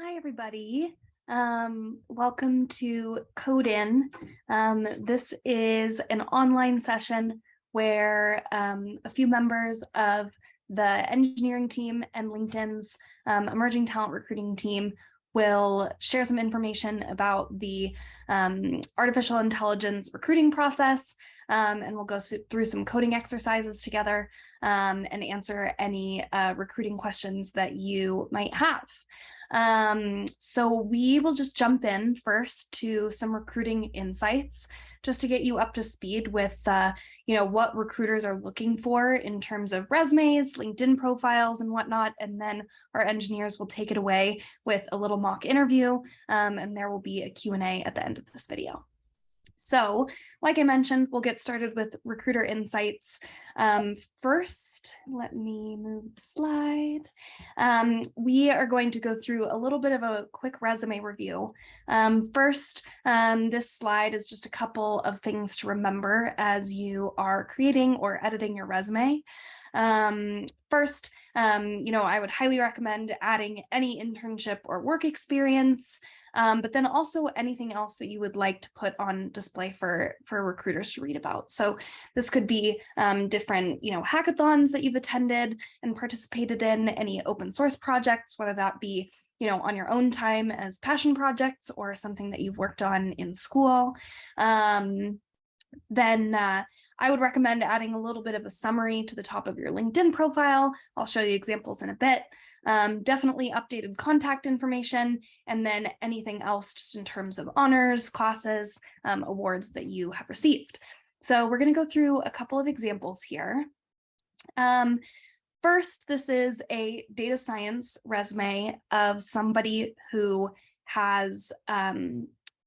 Hi, everybody. Welcome to Code In. This is an online session where a few members of the engineering team and LinkedIn's emerging talent recruiting team will share some information about the artificial intelligence recruiting process, and we'll go through some coding exercises together and answer any recruiting questions that you might have. So we will just jump in first to some recruiting insights, just to get you up to speed with, what recruiters are looking for in terms of resumes, LinkedIn profiles, and whatnot. And then our engineers will take it away with a little mock interview, and there will be a Q&A at the end of this video. So, like I mentioned, we'll get started with recruiter insights. First, let me move the slide. We are going to go through a little bit of a quick resume review. First, this slide is just a couple of things to remember as you are creating or editing your resume. First, I would highly recommend adding any internship or work experience, but then also anything else that you would like to put on display for recruiters to read about. So this could be different, hackathons that you've attended and participated in, any open source projects, whether that be on your own time as passion projects or something that you've worked on in school. Then I would recommend adding a little bit of a summary to the top of your LinkedIn profile. I'll show you examples in a bit. Definitely updated contact information, and then anything else just in terms of honors, classes, awards that you have received. So we're going to go through a couple of examples here. First, this is a data science resume of somebody who has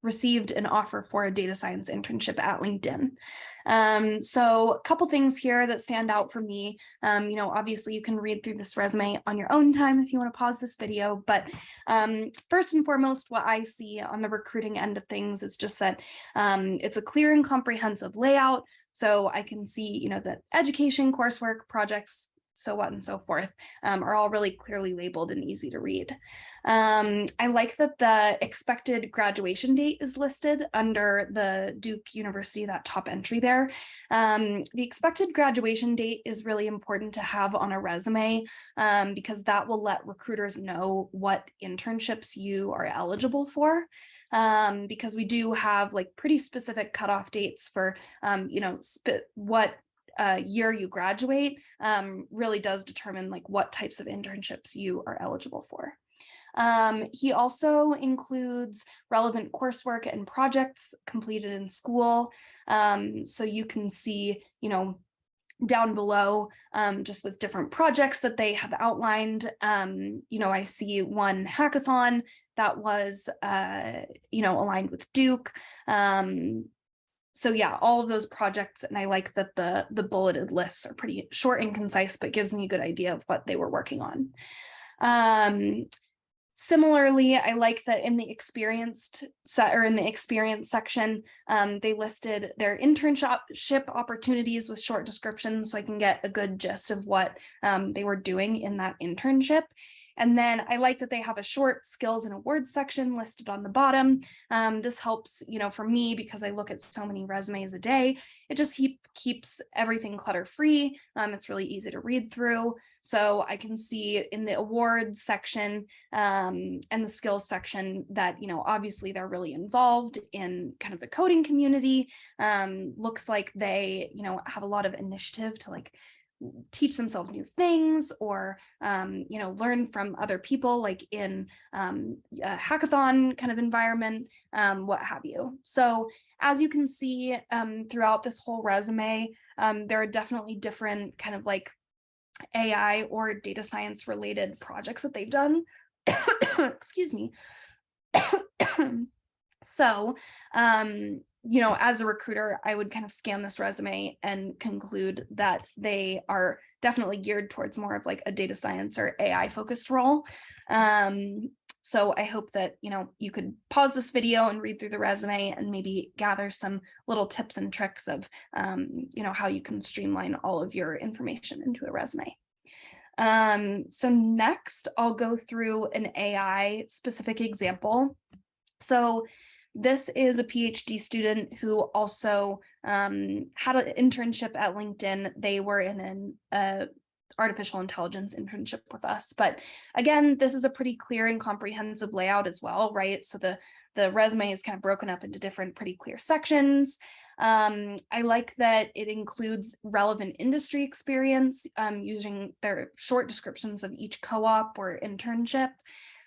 received an offer for a data science internship at LinkedIn. So a couple things here that stand out for me. Obviously you can read through this resume on your own time if you want to pause this video, but first and foremost, what I see on the recruiting end of things is just that it's a clear and comprehensive layout. So I can see, that education, coursework, projects, so on and so forth, are all really clearly labeled and easy to read. I like that the expected graduation date is listed under the Duke University, that top entry there. The expected graduation date is really important to have on a resume, because that will let recruiters know what internships you are eligible for. Because we do have pretty specific cutoff dates for, what year you graduate really does determine what types of internships you are eligible for. He also includes relevant coursework and projects completed in school. So you can see, down below, just with different projects that they have outlined. I see one hackathon that was, aligned with Duke. So yeah, all of those projects, and I like that the bulleted lists are pretty short and concise, but gives me a good idea of what they were working on. Similarly, I like that in the experience section, they listed their internship opportunities with short descriptions, so I can get a good gist of what they were doing in that internship. And then I like that they have a short skills and awards section listed on the bottom. This helps, for me, because I look at so many resumes a day. It just keeps everything clutter-free. It's really easy to read through. So I can see in the awards section and the skills section that, obviously they're really involved in kind of the coding community. Looks like they, have a lot of initiative to teach themselves new things or, learn from other people, in a hackathon kind of environment, what have you. So as you can see throughout this whole resume, there are definitely different kind of AI or data science related projects that they've done. Excuse me. So, as a recruiter, I would kind of scan this resume and conclude that they are definitely geared towards more of a data science or AI focused role. So I hope that, you could pause this video and read through the resume and maybe gather some little tips and tricks of, how you can streamline all of your information into a resume. So next, I'll go through an AI specific example. So this is a PhD student who also had an internship at LinkedIn. They were in an artificial intelligence internship with us. But again, this is a pretty clear and comprehensive layout as well, right? So the resume is kind of broken up into different pretty clear sections. I like that it includes relevant industry experience using their short descriptions of each co-op or internship.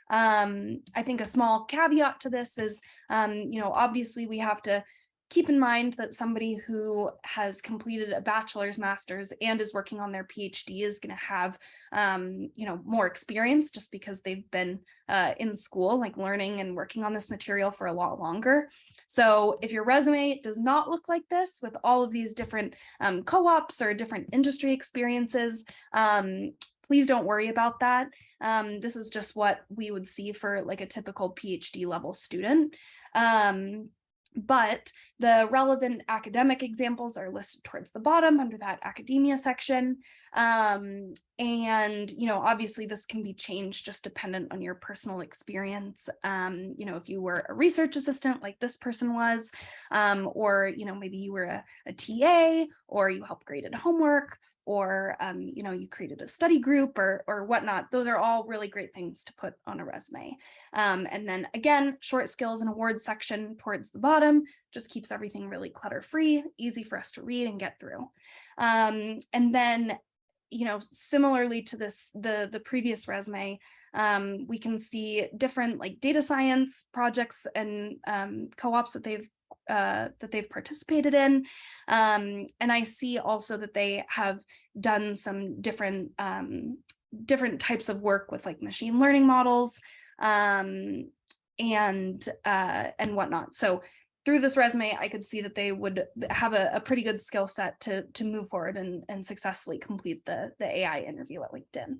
I think a small caveat to this is, obviously we have to keep in mind that somebody who has completed a bachelor's, master's, and is working on their PhD is going to have, more experience just because they've been in school, like learning and working on this material for a lot longer. So if your resume does not look like this with all of these different co-ops or different industry experiences, please don't worry about that. This is just what we would see for like a typical PhD level student. But the relevant academic examples are listed towards the bottom under that academia section. And, obviously this can be changed just dependent on your personal experience. If you were a research assistant like this person was, or, maybe you were a TA, or you helped graded homework, or you created a study group or whatnot. Those are all really great things to put on a resume. And then again, short skills and awards section towards the bottom just keeps everything really clutter-free, easy for us to read and get through. And then, similarly to this, the previous resume, we can see different like data science projects and co-ops that they've participated in. And I see also that they have done some different types of work with like machine learning models and whatnot. So through this resume, I could see that they would have a pretty good skill set to move forward and successfully complete the AI interview at LinkedIn.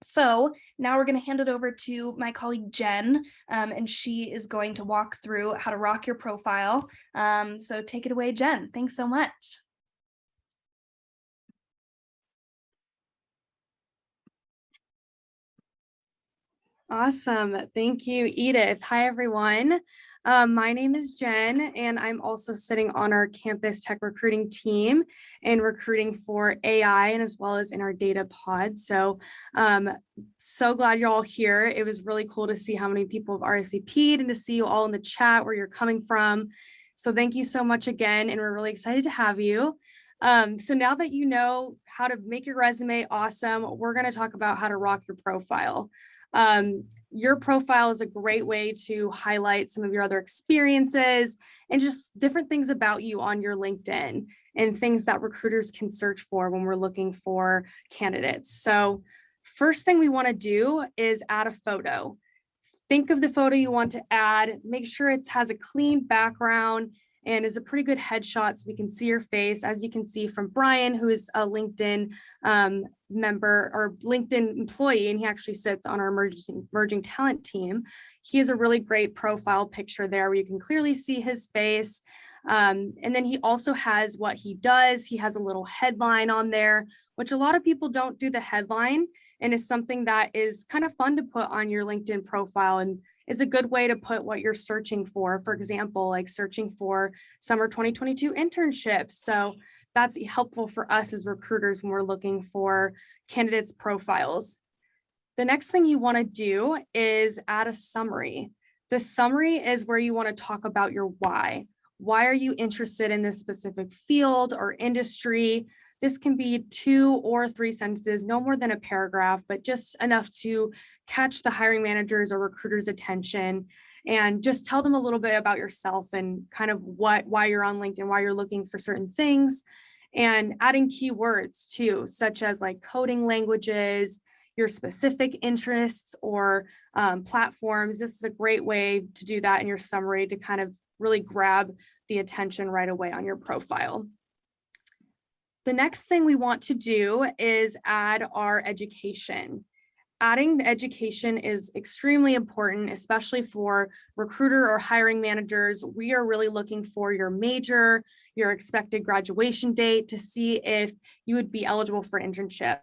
So now we're going to hand it over to my colleague Jen, and she is going to walk through how to rock your profile. So take it away, Jen. Thanks so much. Awesome. Thank you, Edith. Hi, everyone. My name is Jen, and I'm also sitting on our campus tech recruiting team and recruiting for AI and as well as in our data pod. So glad you're all here. It was really cool to see how many people have RSVP'd and to see you all in the chat where you're coming from. So thank you so much again, and we're really excited to have you. So now that you know how to make your resume awesome, we're going to talk about how to rock your profile. Your profile is a great way to highlight some of your other experiences and just different things about you on your LinkedIn and things that recruiters can search for when we're looking for candidates. So first thing we want to do is add a photo. Think of the photo you want to add, make sure it has a clean background and is a pretty good headshot so we can see your face. As you can see from Brian, who is a LinkedIn member or LinkedIn employee, and he actually sits on our emerging talent team. He has a really great profile picture there where you can clearly see his face. And then he also has what he does. He has a little headline on there, which a lot of people don't do the headline, and it's something that is kind of fun to put on your LinkedIn profile and is a good way to put what you're searching for. For example, like searching for summer 2022 internships. So that's helpful for us as recruiters when we're looking for candidates' profiles. The next thing you want to do is add a summary. The summary is where you want to talk about your why. Why are you interested in this specific field or industry? This can be 2 or 3 sentences, no more than a paragraph, but just enough to catch the hiring managers or recruiters' attention and just tell them a little bit about yourself and kind of why you're on LinkedIn, why you're looking for certain things, and adding keywords too, such as like coding languages, your specific interests or platforms. This is a great way to do that in your summary to kind of really grab the attention right away on your profile. The next thing we want to do is add our education. adding the education is extremely important, especially for recruiter or hiring managers. We are really looking for your major, your expected graduation date to see if you would be eligible for internship.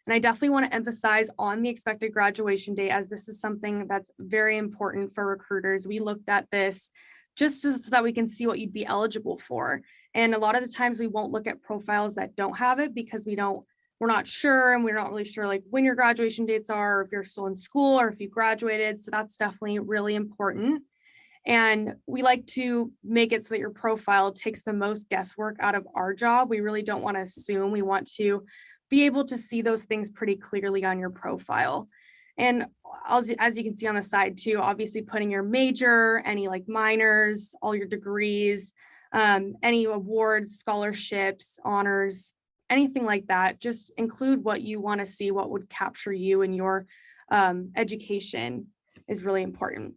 And I definitely want to emphasize on the expected graduation date, as this is something that's very important for recruiters. We looked at this just so that we can see what you'd be eligible for. And a lot of the times we won't look at profiles that don't have it because we're not sure, and we're not really sure like when your graduation dates are, or if you're still in school or if you graduated. So that's definitely really important. And we like to make it so that your profile takes the most guesswork out of our job. We really don't want to assume. We want to be able to see those things pretty clearly on your profile. And as you can see on the side too, obviously putting your major, any like minors, all your degrees, any awards, scholarships, honors, anything like that. Just include what you want to see, what would capture you in your education is really important.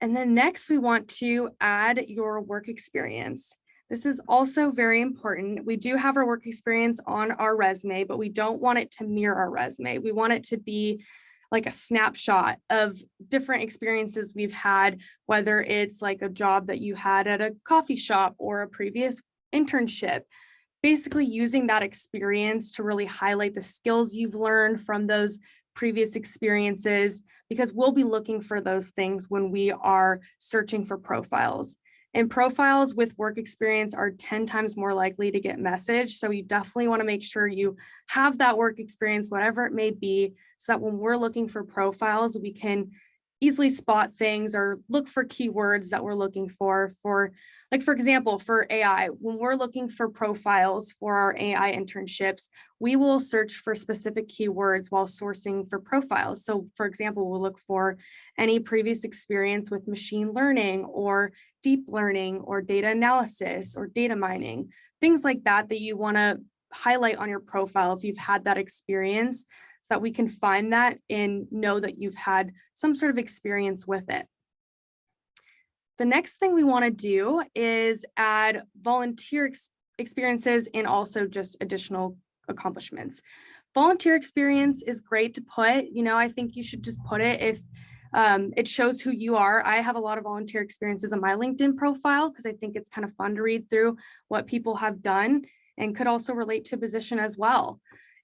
And then next, we want to add your work experience. This is also very important. We do have our work experience on our resume, but we don't want it to mirror our resume. We want it to be like a snapshot of different experiences we've had, whether it's like a job that you had at a coffee shop or a previous internship. Basically using that experience to really highlight the skills you've learned from those previous experiences, because we'll be looking for those things when we are searching for profiles. And profiles with work experience are 10 times more likely to get messaged. So you definitely want to make sure you have that work experience, whatever it may be, so that when we're looking for profiles, we can easily spot things or look for keywords that we're looking for like, for example, for AI, when we're looking for profiles for our AI internships, we will search for specific keywords while sourcing for profiles. So for example, we'll look for any previous experience with machine learning or deep learning or data analysis or data mining, things like that you want to highlight on your profile if you've had that experience, so that we can find that and know that you've had some sort of experience with it. The next thing we want to do is add volunteer experiences and also just additional accomplishments. Volunteer experience is great to put, I think you should just put it if it shows who you are. I have a lot of volunteer experiences on my LinkedIn profile because I think it's kind of fun to read through what people have done and could also relate to a position as well.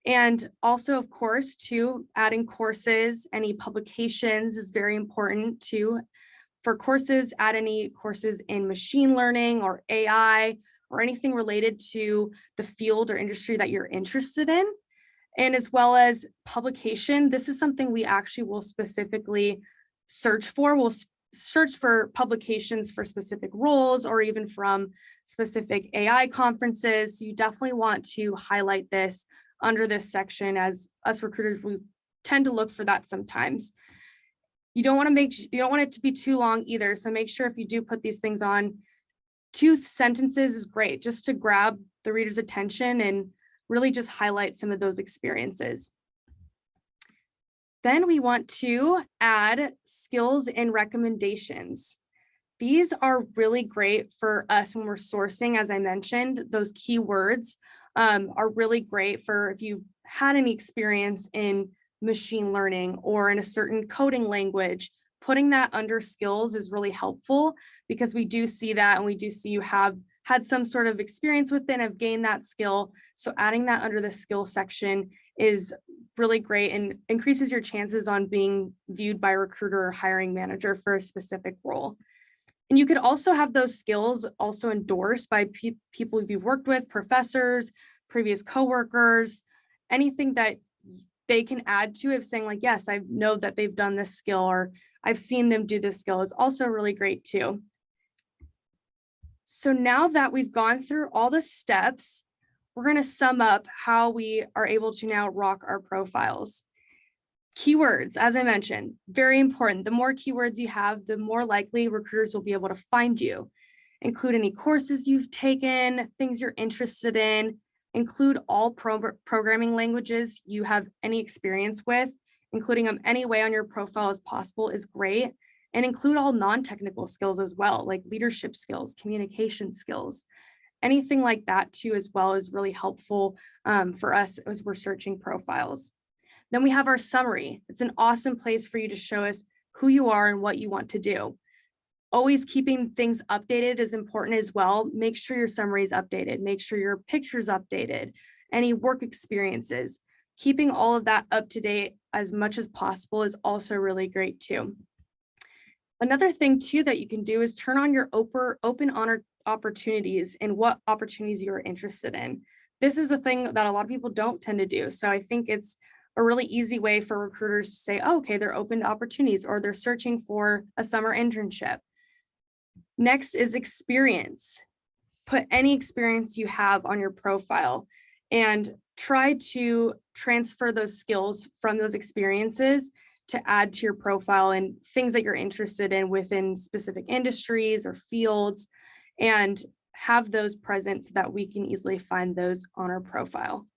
And also, of course, too, adding courses, any publications is very important too. For courses, add any courses in machine learning or AI or anything related to the field or industry that you're interested in. And as well as publication, this is something we actually will specifically search for. We'll search for publications for specific roles or even from specific AI conferences. So you definitely want to highlight this under this section. As us recruiters, we tend to look for that sometimes. You don't want it to be too long either. So make sure if you do put these things on, 2 sentences is great, just to grab the reader's attention and really just highlight some of those experiences. Then we want to add skills and recommendations. These are really great for us when we're sourcing. As I mentioned, those keywords are really great for if you've had any experience in machine learning or in a certain coding language. Putting that under skills is really helpful because we do see that, and we do see you have had some sort of experience with it and have gained that skill. So adding that under the skill section is really great and increases your chances on being viewed by a recruiter or hiring manager for a specific role. And you could also have those skills also endorsed by people you've worked with, professors, previous coworkers, anything that they can add to it, saying like, yes, I know that they've done this skill or I've seen them do this skill, is also really great too. So now that we've gone through all the steps, we're going to sum up how we are able to now rock our profiles. Keywords, as I mentioned, very important. The more keywords you have, the more likely recruiters will be able to find you. Include any courses you've taken, things you're interested in. Include all programming languages you have any experience with. Including them any way on your profile as possible is great. And include all non-technical skills as well, like leadership skills, communication skills. Anything like that too as well is really helpful for us as we're searching profiles. Then we have our summary. It's an awesome place for you to show us who you are and what you want to do. Always keeping things updated is important as well. Make sure your summary is updated. Make sure your picture's updated, any work experiences. Keeping all of that up to date as much as possible is also really great too. Another thing too that you can do is turn on your open honor opportunities and what opportunities you're interested in. This is a thing that a lot of people don't tend to do. So I think it's a really easy way for recruiters to say, oh, okay, they're open to opportunities or they're searching for a summer internship. Next is experience. Put any experience you have on your profile and try to transfer those skills from those experiences to add to your profile and things that you're interested in within specific industries or fields, and have those present so that we can easily find those on our profile.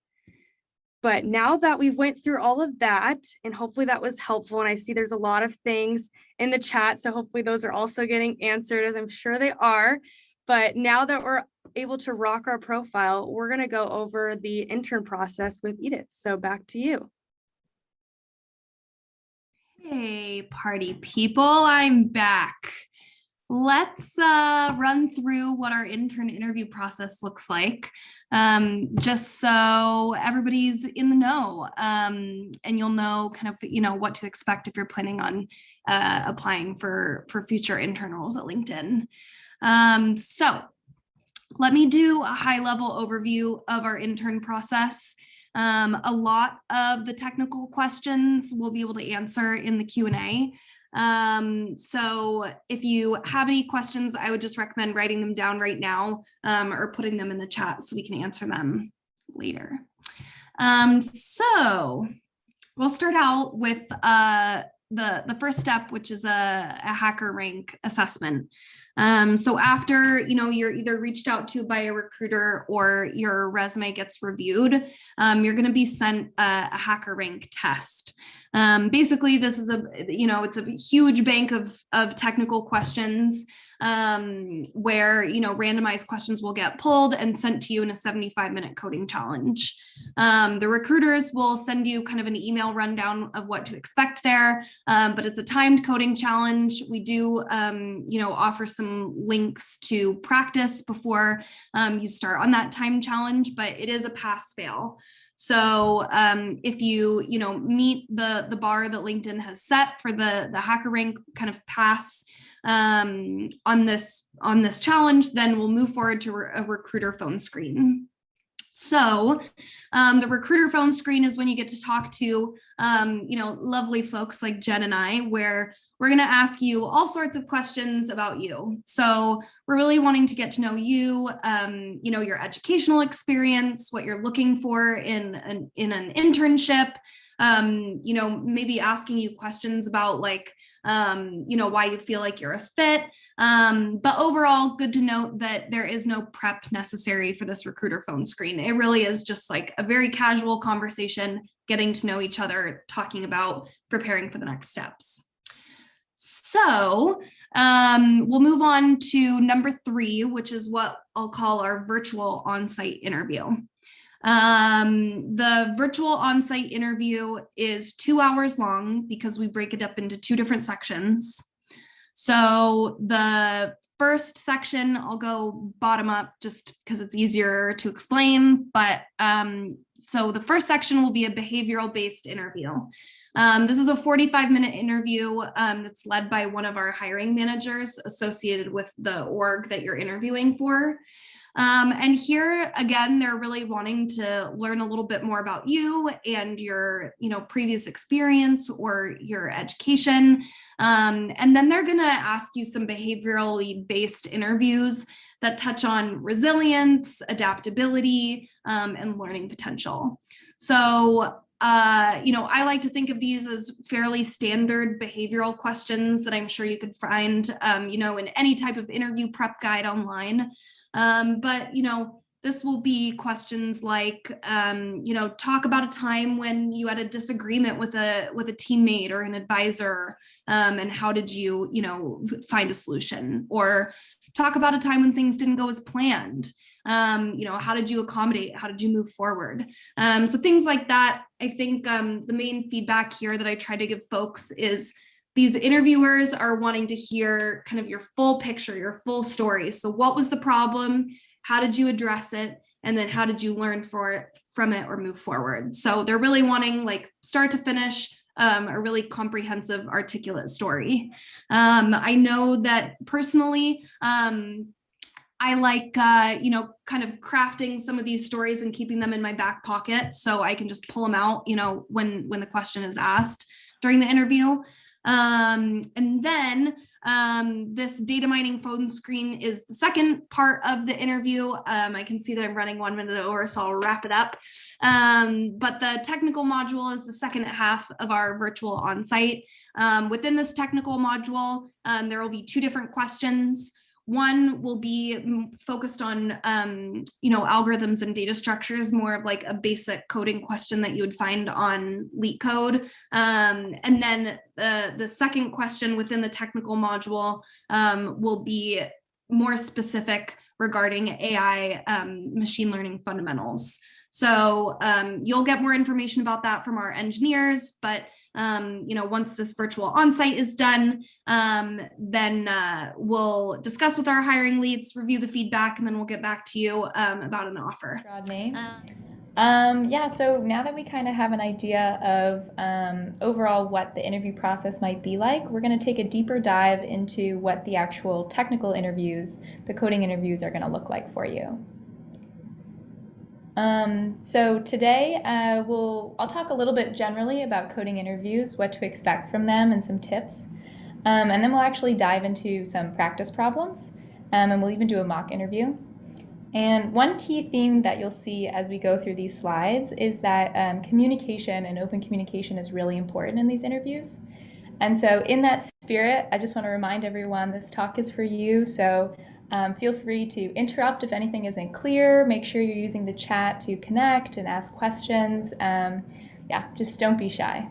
But now that we've went through all of that, and hopefully that was helpful, and I see there's a lot of things in the chat, so hopefully those are also getting answered, as I'm sure they are. But now that we're able to rock our profile, we're going to go over the intern process with Edith. So back to you. Hey, party people, I'm back. Let's run through what our intern interview process looks like, just so everybody's in the know, and you'll know kind of, what to expect if you're planning on applying for future intern roles at LinkedIn. So let me do a high-level overview of our intern process. A lot of the technical questions we'll be able to answer in the Q&A. So if you have any questions, I would just recommend writing them down right now, or putting them in the chat so we can answer them later. So we'll start out with the first step, which is a HackerRank assessment. So after you're either reached out to by a recruiter or your resume gets reviewed, you're going to be sent a HackerRank test. Basically, this is it's a huge bank of technical questions, where randomized questions will get pulled and sent to you in a 75-minute coding challenge. The recruiters will send you kind of an email rundown of what to expect there, but it's a timed coding challenge. We do offer some links to practice before you start on that time challenge, but it is a pass-fail. So if you meet the bar that LinkedIn has set for the HackerRank kind of pass on this challenge, then we'll move forward to a recruiter phone screen. So the recruiter phone screen is when you get to talk to lovely folks like Jen and I, where we're going to ask you all sorts of questions about you. So we're really wanting to get to know you, your educational experience, what you're looking for in an internship, maybe asking you questions about why you feel like you're a fit. But overall, good to note that there is no prep necessary for this recruiter phone screen. It really is just like a very casual conversation, getting to know each other, talking about preparing for the next steps. So we'll move on to number 3, which is what I'll call our virtual on-site interview. The virtual on-site interview is 2 hours long because we break it up into 2 different sections. So the first section, I'll go bottom up just because it's easier to explain, but so the first section will be a behavioral-based interview. This is a 45-minute interview that's led by one of our hiring managers associated with the org that you're interviewing for. And here, again, they're really wanting to learn a little bit more about you and your, previous experience or your education. And then they're going to ask you some behaviorally based interviews that touch on resilience, adaptability, and learning potential. So I like to think of these as fairly standard behavioral questions that I'm sure you could find, in any type of interview prep guide online. But this will be questions like, talk about a time when you had a disagreement with a teammate or an advisor, and how did you, find a solution? Or, talk about a time when things didn't go as planned. How did you accommodate? How did you move forward? So things like that. I think the main feedback here that I try to give folks is these interviewers are wanting to hear kind of your full picture, your full story. So what was the problem? How did you address it? And then how did you learn from it or move forward? So they're really wanting like start to finish a really comprehensive, articulate story. I know that personally, I like, kind of crafting some of these stories and keeping them in my back pocket so I can just pull them out, when the question is asked during the interview. And then this data mining phone screen is the second part of the interview. I can see that I'm running 1 minute over, so I'll wrap it up. But the technical module is the second half of our virtual onsite. Within this technical module, there will be 2 different questions. One will be focused on, algorithms and data structures, more of like a basic coding question that you would find on LeetCode. And then the second question within the technical module will be more specific regarding AI machine learning fundamentals. So you'll get more information about that from our engineers, but once this virtual onsite is done, then we'll discuss with our hiring leads, review the feedback, and then we'll get back to you about an offer. Rodney. So now that we kind of have an idea of overall what the interview process might be like, we're going to take a deeper dive into what the actual technical interviews, the coding interviews, are going to look like for you. So today I'll talk a little bit generally about coding interviews, what to expect from them, and some tips. And then we'll actually dive into some practice problems, and we'll even do a mock interview. And one key theme that you'll see as we go through these slides is that communication and open communication is really important in these interviews. And so in that spirit, I just want to remind everyone this talk is for you. So feel free to interrupt if anything isn't clear. Make sure you're using the chat to connect and ask questions. Just don't be shy.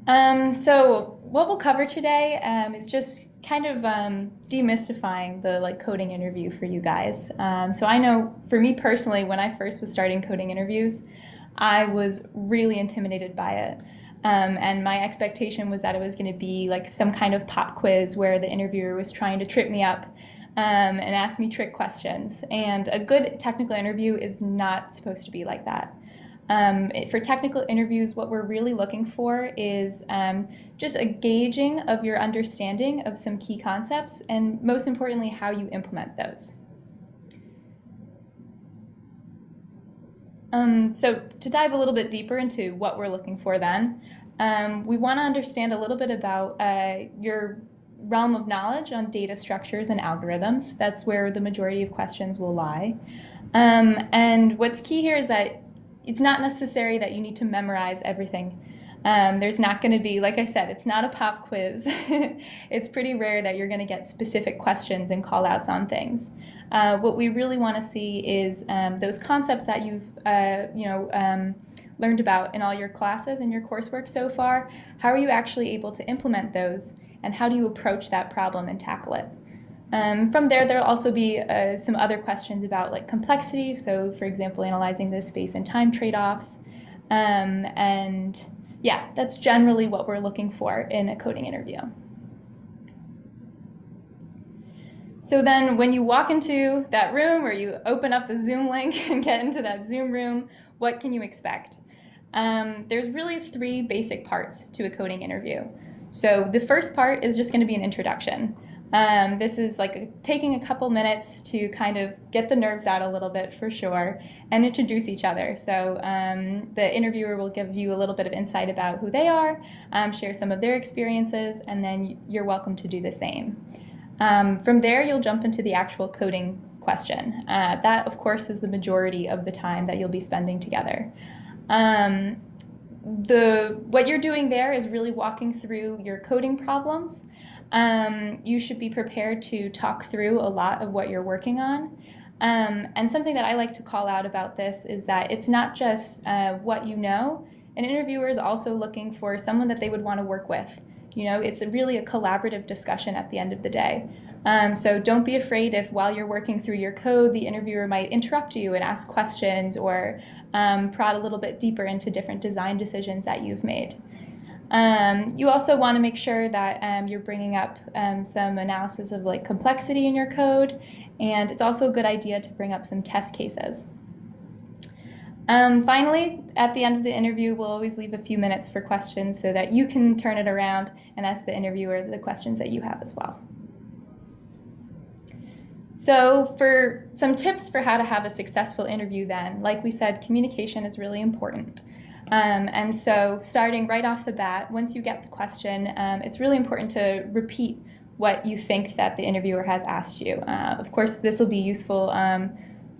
So what we'll cover today is just kind of demystifying the coding interview for you guys. So I know for me personally, when I first was starting coding interviews, I was really intimidated by it. And my expectation was that it was going to be like some kind of pop quiz where the interviewer was trying to trip me up and ask me trick questions. And a good technical interview is not supposed to be like that. For technical interviews, what we're really looking for is just a gauging of your understanding of some key concepts, and most importantly, how you implement those. So to dive a little bit deeper into what we're looking for then, we want to understand a little bit about your realm of knowledge on data structures and algorithms. That's where the majority of questions will lie. And what's key here is that it's not necessary that you need to memorize everything. There's not going to be, like I said, it's not a pop quiz. It's pretty rare that you're going to get specific questions and call outs on things. What we really want to see is those concepts that you've learned about in all your classes and your coursework so far. How are you actually able to implement those, and how do you approach that problem and tackle it? From there, there'll also be some other questions about complexity. So for example, analyzing the space and time trade-offs. That's generally what we're looking for in a coding interview. So then when you walk into that room, or you open up the Zoom link and get into that Zoom room, what can you expect? There's really 3 basic parts to a coding interview. So the first part is just going to be an introduction. This is taking a couple minutes to kind of get the nerves out a little bit for sure and introduce each other. So the interviewer will give you a little bit of insight about who they are, share some of their experiences, and then you're welcome to do the same. From there, you'll jump into the actual coding question. That, of course, is the majority of the time that you'll be spending together. What you're doing there is really walking through your coding problems. You should be prepared to talk through a lot of what you're working on. And something that I like to call out about this is that it's not just what you know. An interviewer is also looking for someone that they would want to work with. You know, it's really a collaborative discussion at the end of the day. So don't be afraid if while you're working through your code, the interviewer might interrupt you and ask questions or prod a little bit deeper into different design decisions that you've made. You also want to make sure that you're bringing up some analysis of like complexity in your code, and it's also a good idea to bring up some test cases. Finally, at the end of the interview, we'll always leave a few minutes for questions so that you can turn it around and ask the interviewer the questions that you have as well. So for some tips for how to have a successful interview then, like we said, communication is really important. And so starting right off the bat, once you get the question, it's really important to repeat what you think that the interviewer has asked you. Of course, this will be useful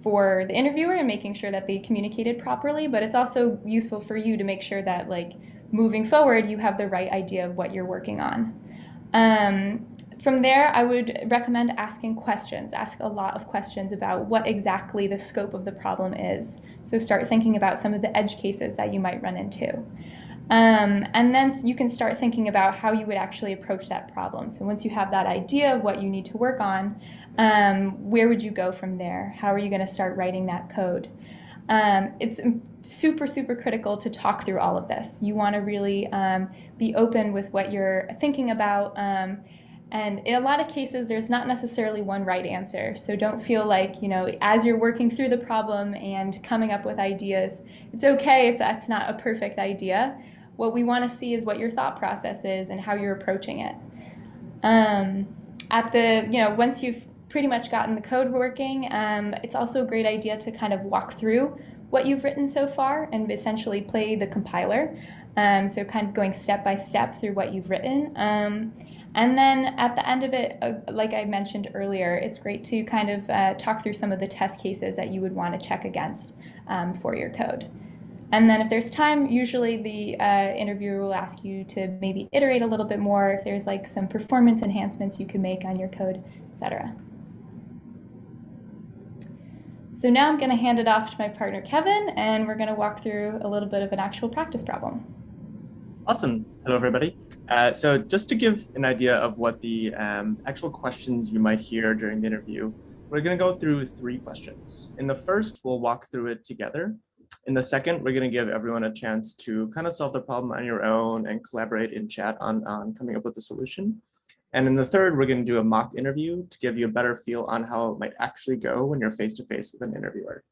for the interviewer and making sure that they communicated properly, but it's also useful for you to make sure that, like, moving forward, you have the right idea of what you're working on. From there, I would recommend asking questions. Ask a lot of questions about what exactly the scope of the problem is. So start thinking about some of the edge cases that you might run into. And then you can start thinking about how you would actually approach that problem. So once you have that idea of what you need to work on, where would you go from there? How are you going to start writing that code? It's super, super critical to talk through all of this. You want to really be open with what you're thinking about. And in a lot of cases, there's not necessarily one right answer. So don't feel like, you know, as you're working through the problem and coming up with ideas, it's okay if that's not a perfect idea. What we want to see is what your thought process is and how you're approaching it. Once you've pretty much gotten the code working, it's also a great idea to kind of walk through what you've written so far and essentially play the compiler. So kind of going step by step through what you've written. And then at the end of it, like I mentioned earlier, it's great to kind of talk through some of the test cases that you would want to check against for your code. And then if there's time, usually the interviewer will ask you to maybe iterate a little bit more if there's like some performance enhancements you can make on your code, etc. So now I'm going to hand it off to my partner, Kevin, and we're going to walk through a little bit of an actual practice problem. Awesome. Hello, everybody. So just to give an idea of what the actual questions you might hear during the interview, we're going to go through 3 questions. In the first, we'll walk through it together. In the second, we're going to give everyone a chance to kind of solve the problem on your own and collaborate in chat on coming up with a solution. And in the third, we're going to do a mock interview to give you a better feel on how it might actually go when you're face-to-face with an interviewer.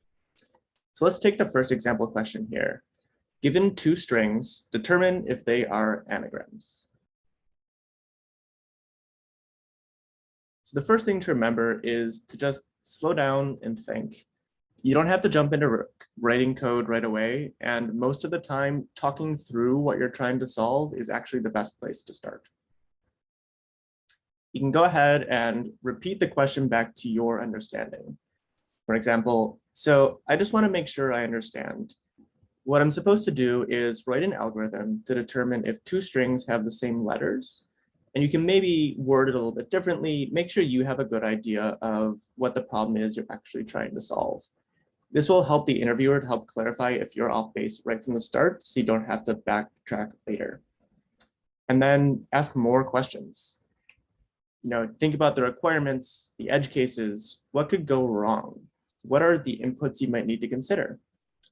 So let's take the first example question here. Given 2 strings, determine if they are anagrams. So the first thing to remember is to just slow down and think. You don't have to jump into writing code right away, and most of the time, talking through what you're trying to solve is actually the best place to start. You can go ahead and repeat the question back to your understanding. For example, so I just want to make sure I understand. What I'm supposed to do is write an algorithm to determine if 2 strings have the same letters. And you can maybe word it a little bit differently, make sure you have a good idea of what the problem is you're actually trying to solve. This will help the interviewer to help clarify if you're off base right from the start, so you don't have to backtrack later. And then ask more questions. You know, think about the requirements, the edge cases, what could go wrong? What are the inputs you might need to consider?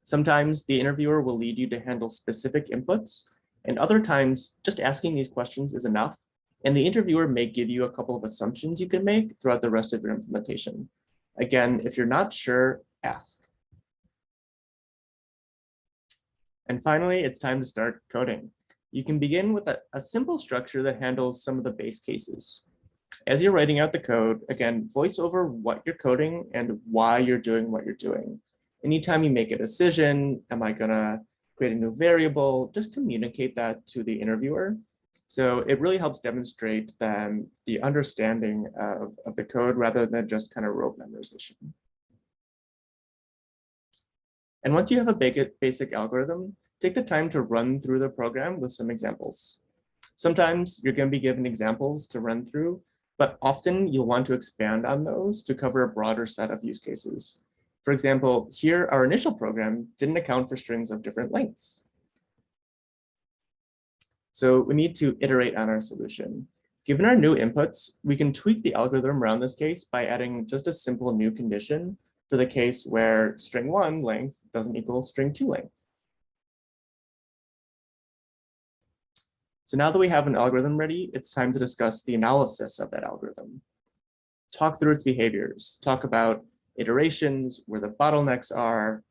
Sometimes the interviewer will lead you to handle specific inputs, and other times just asking these questions is enough. And the interviewer may give you a couple of assumptions you can make throughout the rest of your implementation. Again, if you're not sure, ask. And finally, it's time to start coding. You can begin with a simple structure that handles some of the base cases. As you're writing out the code, again, voice over what you're coding and why you're doing what you're doing. Anytime you make a decision, am I gonna create a new variable, just communicate that to the interviewer. So it really helps demonstrate the understanding of the code rather than just kind of rote memorization. And once you have a basic algorithm, take the time to run through the program with some examples. Sometimes you're going to be given examples to run through, but often you'll want to expand on those to cover a broader set of use cases. For example, here our initial program didn't account for strings of different lengths. So we need to iterate on our solution. Given our new inputs, we can tweak the algorithm around this case by adding just a simple new condition for the case where string 1 length doesn't equal string 2 length. So now that we have an algorithm ready, it's time to discuss the analysis of that algorithm. Talk through its behaviors, talk about iterations, where the bottlenecks are,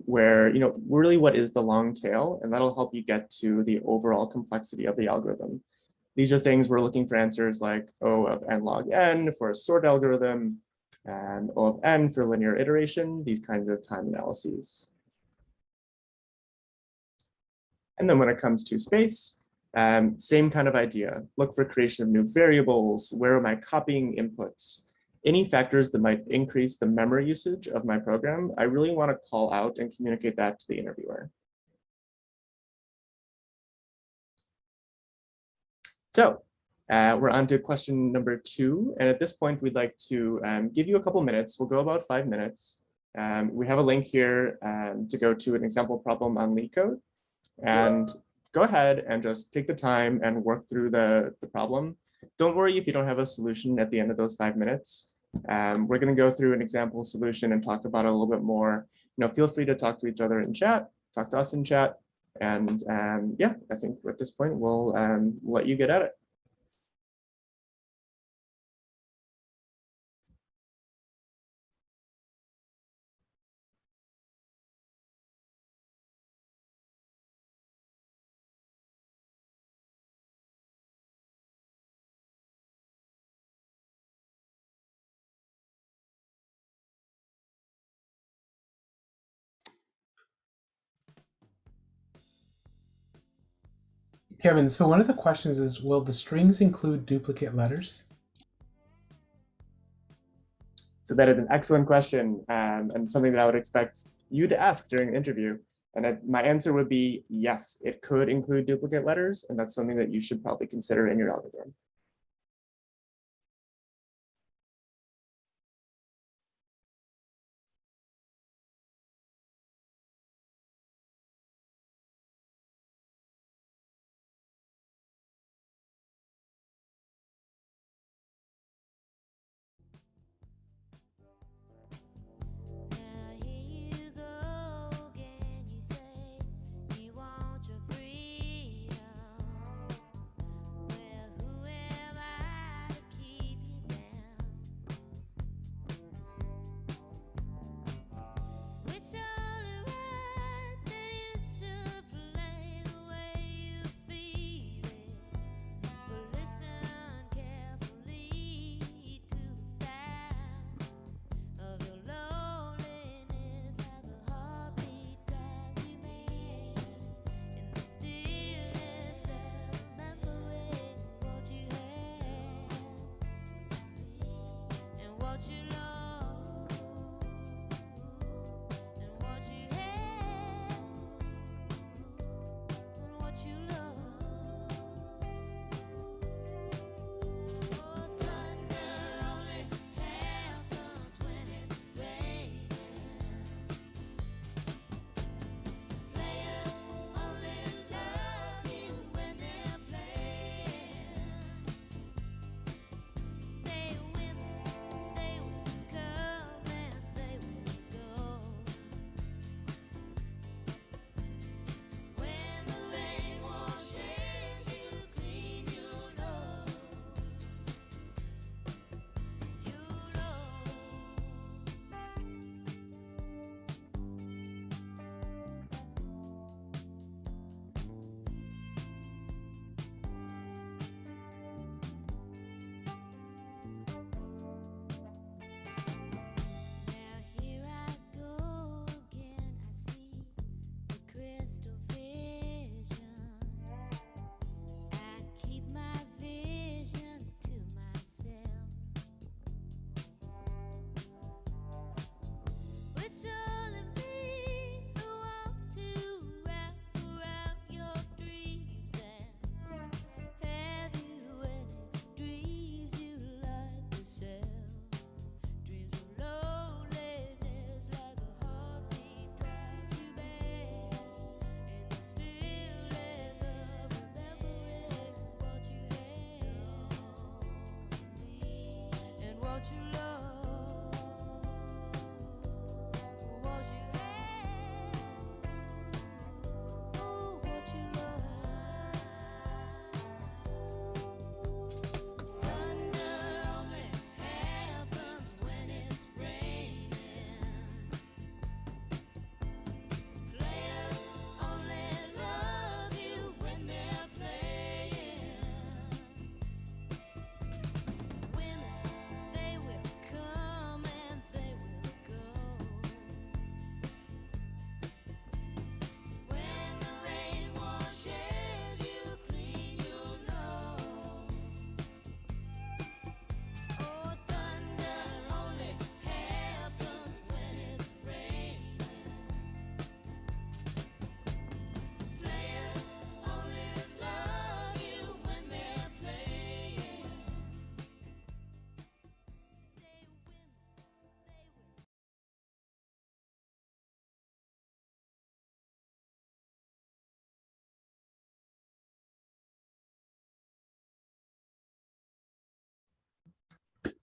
where, really what is the long tail, and that'll help you get to the overall complexity of the algorithm. These are things we're looking for answers like O of n log n for a sort algorithm, and O of n for linear iteration, these kinds of time analyses. And then when it comes to space, same kind of idea. Look for creation of new variables. Where am I copying inputs? Any factors that might increase the memory usage of my program, I really want to call out and communicate that to the interviewer. So we're on to question number 2. And at this point, we'd like to give you a couple minutes. We'll go about 5 minutes. We have a link here to go to an example problem on LeetCode. And go ahead and just take the time and work through the problem. Don't worry if you don't have a solution at the end of those 5 minutes. We're going to go through an example solution and talk about it a little bit more. Feel free to talk to each other in chat, talk to us in chat. And yeah, I think at this point, we'll let you get at it. Kevin, so one of the questions is, will the strings include duplicate letters? So that is an excellent question, and something that I would expect you to ask during an interview. And my answer would be yes, it could include duplicate letters, and that's something that you should probably consider in your algorithm.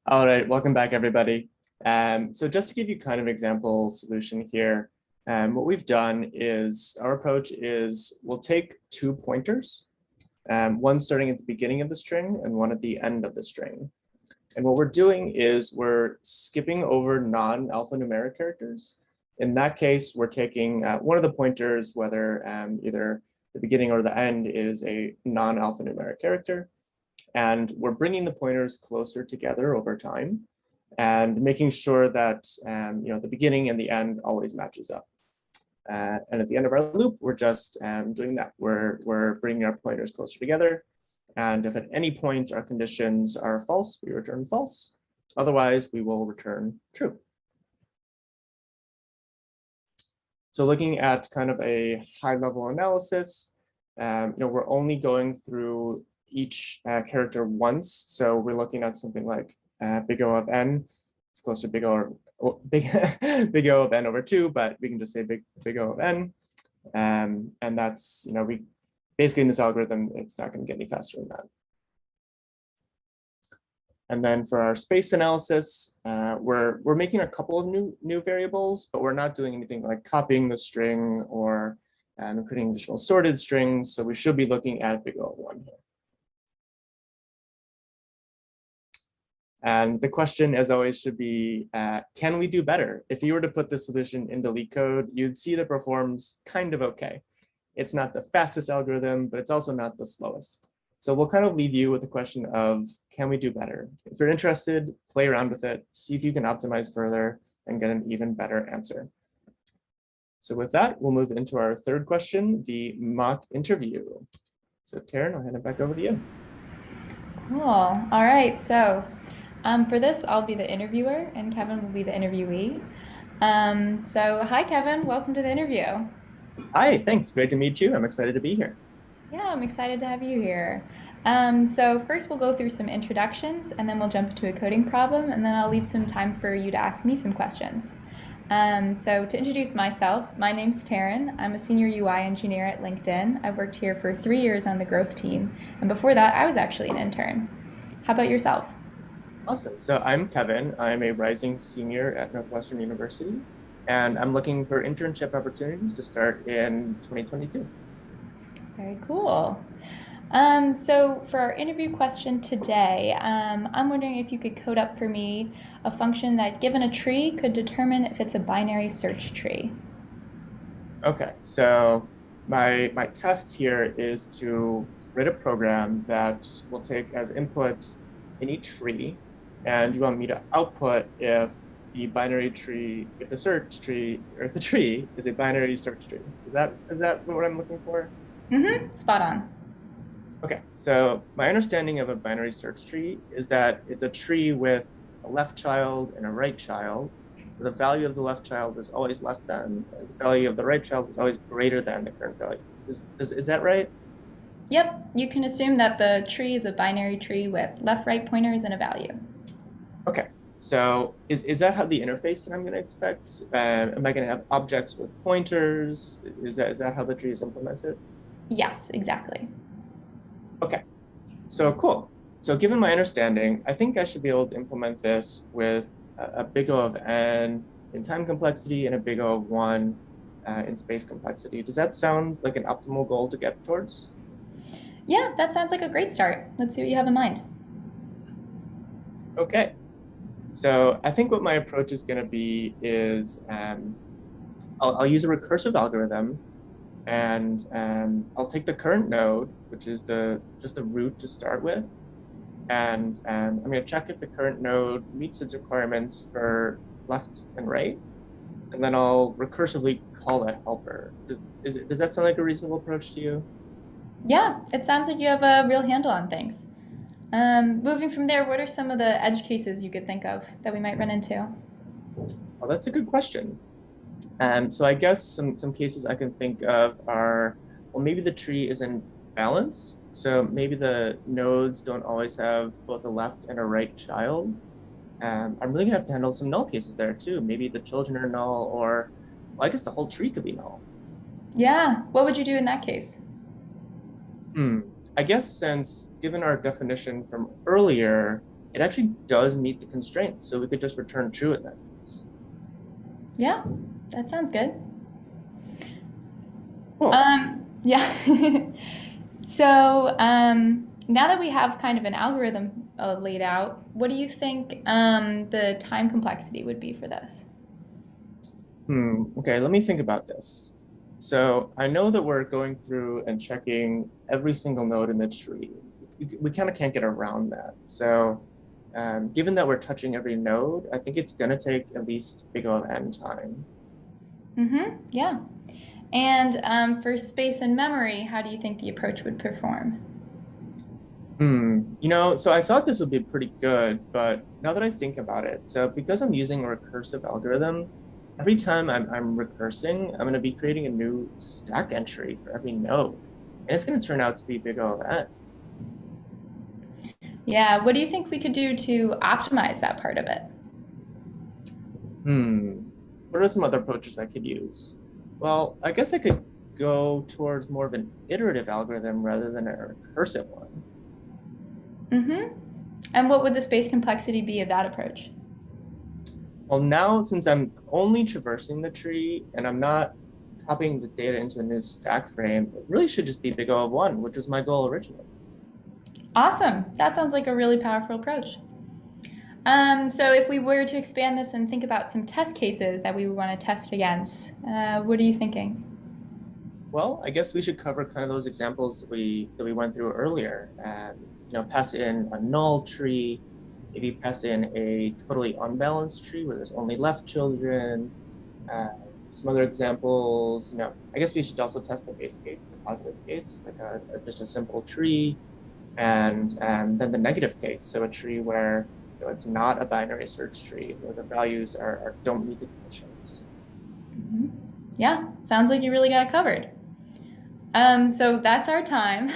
All right, welcome back, everybody. So just to give you kind of an example solution here, what we've done is our approach is we'll take 2 pointers, one starting at the beginning of the string and one at the end of the string. And what we're doing is we're skipping over non-alphanumeric characters. In that case, we're taking one of the pointers, whether either the beginning or the end is a non-alphanumeric character, and we're bringing the pointers closer together over time and making sure that the beginning and the end always matches up. And at the end of our loop, we're just doing that. We're bringing our pointers closer together. And if at any point our conditions are false, we return false. Otherwise, we will return true. So looking at kind of a high-level analysis, we're only going through each character once. So we're looking at something like big O of n. It's close to big O or big O of n over 2, but we can just say big O of n. And that's, we basically in this algorithm, it's not going to get any faster than that. And then for our space analysis, we're making a couple of new variables, but we're not doing anything like copying the string or creating additional sorted strings. So we should be looking at big O of 1 here. And the question, as always, should be, can we do better? If you were to put this solution into LeetCode, you'd see that it performs kind of okay. It's not the fastest algorithm, but it's also not the slowest. So we'll kind of leave you with the question of, can we do better? If you're interested, play around with it, see if you can optimize further and get an even better answer. So with that, we'll move into our third question, the mock interview. So Taryn, I'll hand it back over to you. Cool. All right. So for this, I'll be the interviewer and Kevin will be the interviewee. So hi, Kevin. Welcome to the interview. Hi, thanks. Great to meet you. I'm excited to be here. Yeah, I'm excited to have you here. So first we'll go through some introductions and then we'll jump into a coding problem and then I'll leave some time for you to ask me some questions. So to introduce myself, my name's Taryn. I'm a senior UI engineer at LinkedIn. I've worked here for 3 years on the growth team. And before that, I was actually an intern. How about yourself? Awesome. So I'm Kevin. I'm a rising senior at Northwestern University, and I'm looking for internship opportunities to start in 2022. Very cool. So for our interview question today, I'm wondering if you could code up for me a function that, given a tree, could determine if it's a binary search tree. Okay, so my task here is to write a program that will take as input any tree, and you want me to output if the binary tree, if the search tree, or if the tree is a binary search tree. Is that what I'm looking for? Mm-hmm. Spot on. Okay, so my understanding of a binary search tree is that it's a tree with a left child and a right child. The value of the left child is always less than, and the value of the right child is always greater than the current value. Is that right? Yep, you can assume that the tree is a binary tree with left-right pointers and a value. Okay, so is that how the interface that I'm going to expect? Am I going to have objects with pointers? Is that how the tree is implemented? Yes, exactly. Okay, so cool. So given my understanding, I think I should be able to implement this with a big O of n in time complexity and a big O of 1 in space complexity. Does that sound like an optimal goal to get towards? Yeah, that sounds like a great start. Let's see what you have in mind. Okay. So I think what my approach is going to be is I'll use a recursive algorithm, and I'll take the current node, which is just the root to start with, and I'm going to check if the current node meets its requirements for left and right, and then I'll recursively call that helper. Does that sound like a reasonable approach to you? Yeah, it sounds like you have a real handle on things. Moving from there, what are some of the edge cases you could think of that we might run into? Well, that's a good question. So I guess some cases I can think of are, well, maybe the tree isn't balanced. So maybe the nodes don't always have both a left and a right child. I'm really gonna have to handle some null cases there too. Maybe the children are null, or well, I guess the whole tree could be null. Yeah, what would you do in that case? I guess since given our definition from earlier, it actually does meet the constraints. So we could just return true in that case. Yeah, that sounds good. Cool. Yeah. So now that we have kind of an algorithm laid out, what do you think the time complexity would be for this? Okay, let me think about this. So I know that we're going through and checking every single node in the tree. We kind of can't get around that. So given that we're touching every node, I think it's going to take at least big O of n time. Yeah. And for space and memory, how do you think the approach would perform? So I thought this would be pretty good, but now that I think about it, so because I'm using a recursive algorithm, every time I'm recursing, I'm going to be creating a new stack entry for every node. And it's going to turn out to be big O of n. Yeah, what do you think we could do to optimize that part of it? What are some other approaches I could use? Well, I guess I could go towards more of an iterative algorithm rather than a recursive one. And what would the space complexity be of that approach? Well, now since I'm only traversing the tree and I'm not copying the data into a new stack frame, it really should just be big O of 1, which was my goal originally. Awesome. That sounds like a really powerful approach. So if we were to expand this and think about some test cases that we would want to test against, what are you thinking? Well, I guess we should cover kind of those examples that we went through earlier. Pass in a null tree, maybe pass in a totally unbalanced tree where there's only left children. Some other examples, I guess we should also test the base case, the positive case, like just a simple tree, and then the negative case, so a tree where it's not a binary search tree, where the values don't meet the conditions. Yeah, sounds like you really got it covered. So that's our time.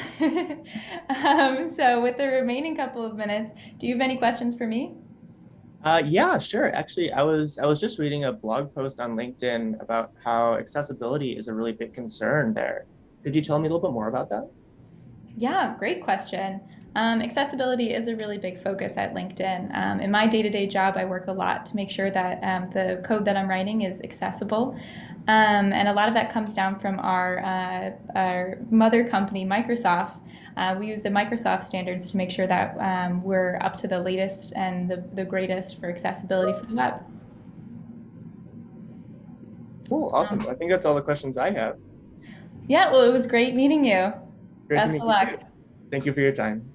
So with the remaining couple of minutes, do you have any questions for me? Yeah, sure. Actually, I was just reading a blog post on LinkedIn about how accessibility is a really big concern there. Could you tell me a little bit more about that? Yeah, great question. Accessibility is a really big focus at LinkedIn. In my day-to-day job, I work a lot to make sure that the code that I'm writing is accessible. And a lot of that comes down from our mother company, Microsoft. We use the Microsoft standards to make sure that we're up to the latest and the greatest for accessibility for the web. Cool, awesome. I think that's all the questions I have. Yeah, well, it was great meeting you. Great to Best meet of you luck. too. Thank you for your time.